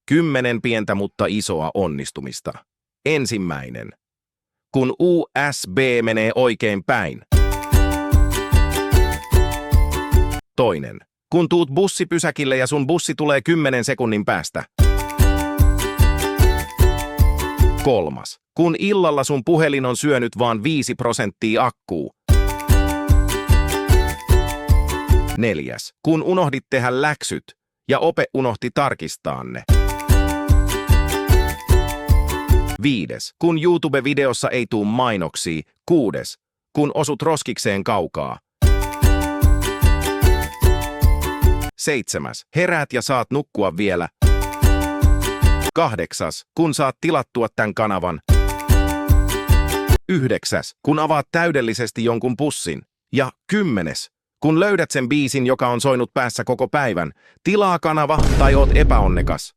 10 pientä mutta isoa onnistumista. Ensimmäinen. Kun USB menee oikein päin. Toinen. Kun tuut bussipysäkille ja sun bussi tulee 10 sekunnin päästä. Kolmas. Kun illalla sun puhelin on syönyt vaan 5% akkuu. Neljäs. Kun unohdit tehdä läksyt ja ope unohti tarkistaa ne. Viides. Kun YouTube-videossa ei tuu mainoksia. Kuudes. Kun osut roskikseen kaukaa. Seitsemäs. Heräät ja saat nukkua vielä. Kahdeksas. Kun saat tilattua tämän kanavan. Yhdeksäs. Kun avaat täydellisesti jonkun pussin. Ja 10. Kun löydät sen biisin, joka on soinut päässä koko päivän. Tilaa kanava tai oot epäonnekas.